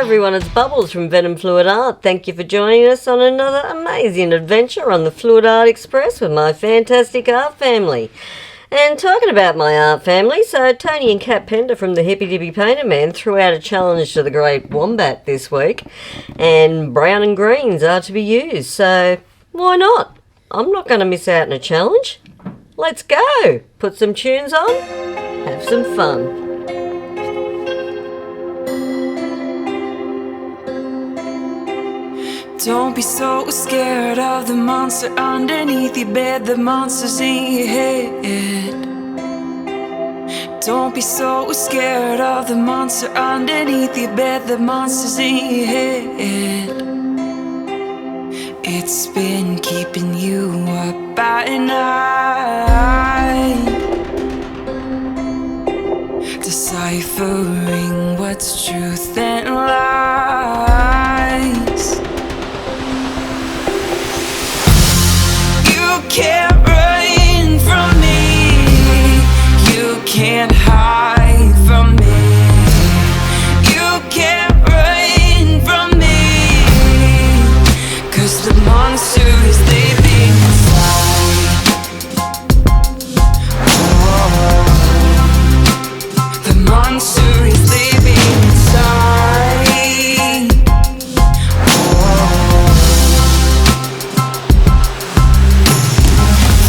everyone, it's Bubbles from venomfluidart. Thank you for joining us on another amazing adventure on the Fluid Art Express with my fantastic art family. And talking about my art family, so Tony and Kat Pender from the Hippydippypainterman threw out a challenge to the Great Wombat this week, and brown and greens are to be used, so why not? I'm not going to miss out on a challenge. Let's go! Put some tunes on, have some fun. Don't be so scared of the monster underneath your bed, the monster's in your head. Don't be so scared of the monster underneath your bed, the monster's in your head. It's been keeping you up at night, deciphering what's truth and lies. You can't run from me, you can't hide from me, you can't run from me, 'cause the monster is living inside. The monster is living inside.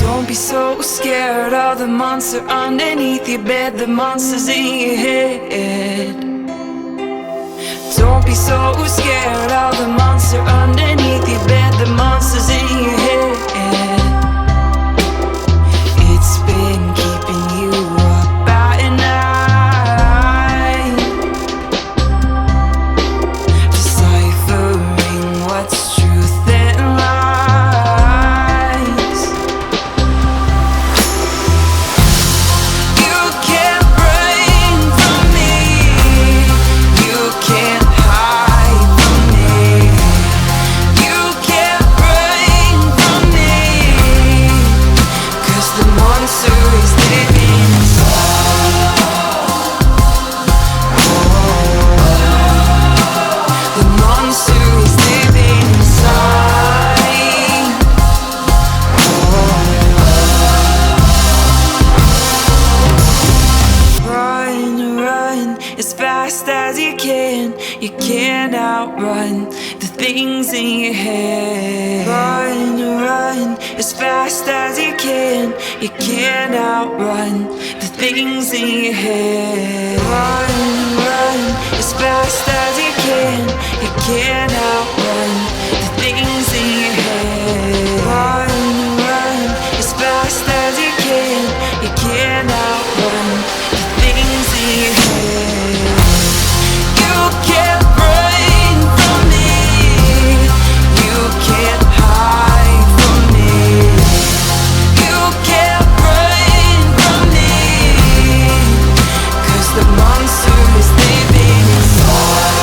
Don't be so scared of the monster underneath your bed, the monster's in your head. Don't be so scared of the monster underneath your bed, the monster's in your head. It's been keeping you up at night, deciphering what's truth and lies. You can't run from me, you can't hide from me, you can't run from me, 'cause the monster is living inside. The monster is living inside. Run, run as fast as you can. You can't outrun the things in your head. Run, run as fast as you can. You can't outrun the things in your head. Run, run as fast as you can. You can't outrun the things in your head. Run, run as fast as you can. You can't outrun the things in your head. You can't run from me, you can't hide from me, you can't run from me, 'cause the monster is living inside.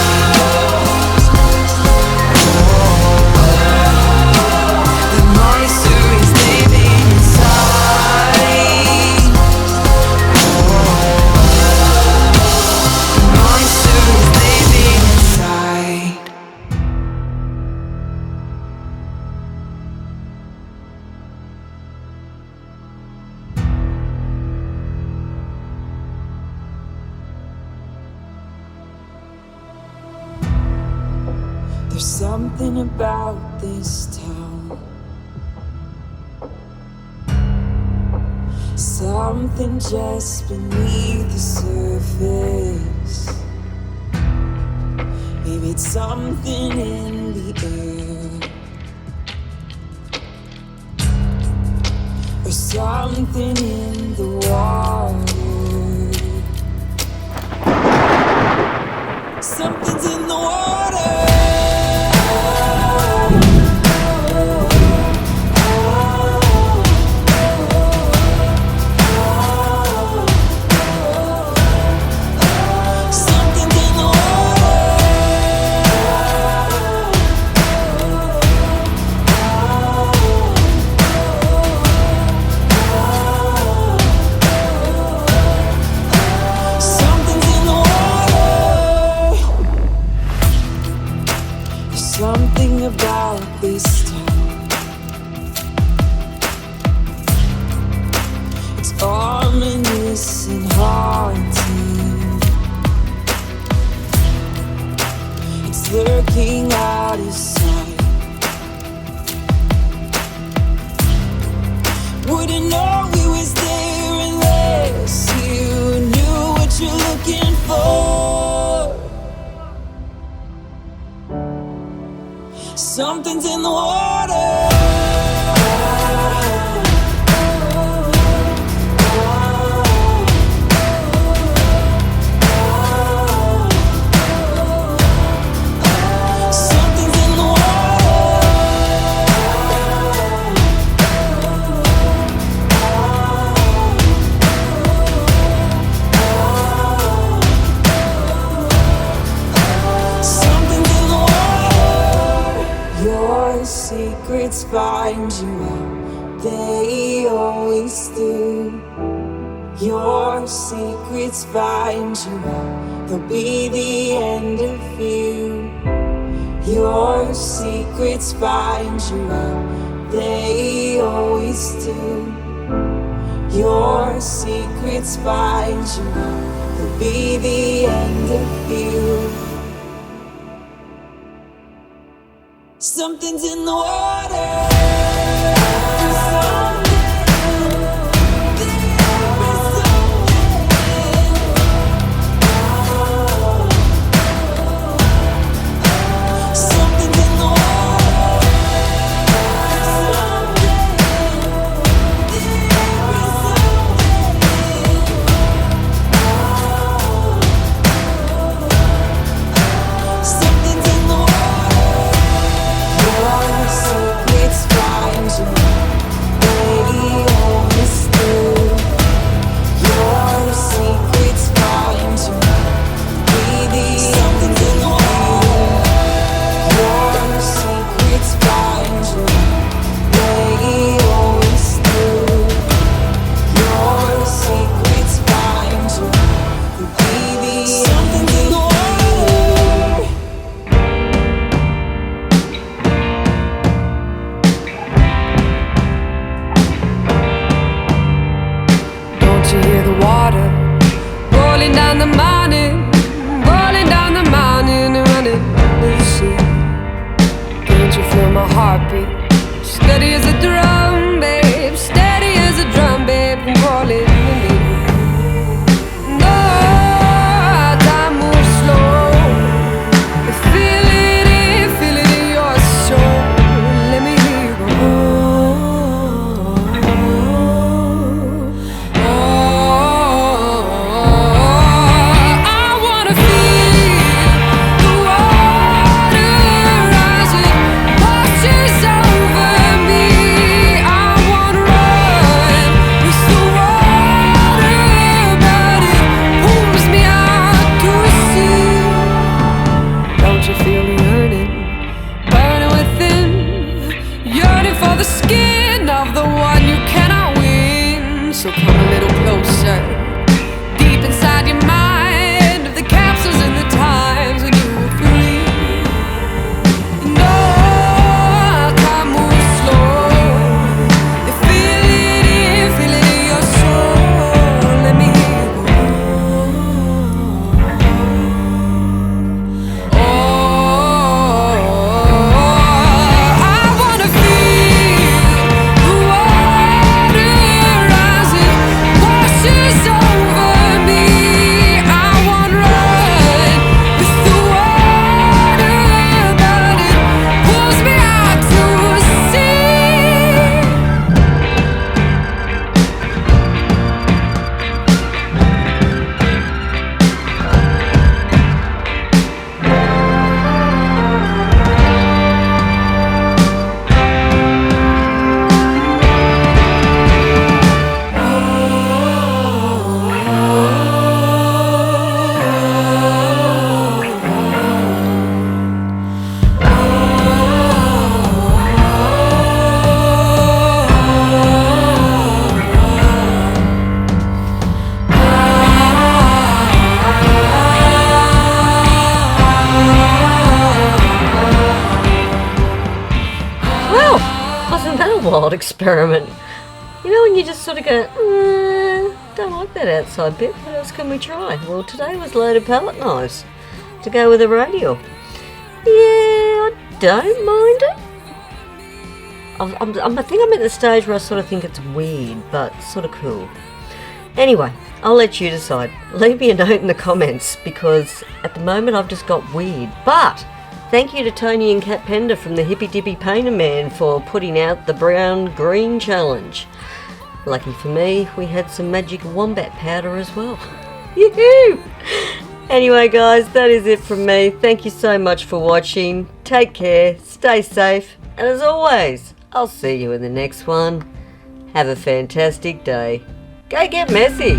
The monster is living inside. The monster is living inside. There's something about this town, something just beneath the surface. Maybe it's something in the air, or something in the water. Something's in the water. Something's in the water. is lurking out of sight. Wouldn't know he was there unless you knew what you're looking for. Something's in the water. Secrets find you out, they always do. Your secrets find you out, they'll be the end of you. Your secrets find you out, they always do. Your secrets find you out, they'll be the end of you. Something's in the water. wild experiment. You know, when you just sort of go, don't like that outside bit, what else can we try? Well, today was loaded palette knives to go with a Radial. Yeah, I don't mind it. I think I'm at the stage where I sort of think it's weird, but sort of cool. Anyway, I'll let you decide. Leave me a note in the comments, because at the moment I've just got weird. But thank you to Tony and Kat Pender from the Hippydippypainterman for putting out the brown-green challenge. Lucky for me, we had some magic wombat powder as well. Yoo-hoo! Anyway guys, that is it from me. Thank you so much for watching. Take care, stay safe, and as always, I'll see you in the next one. Have a fantastic day. Go get messy!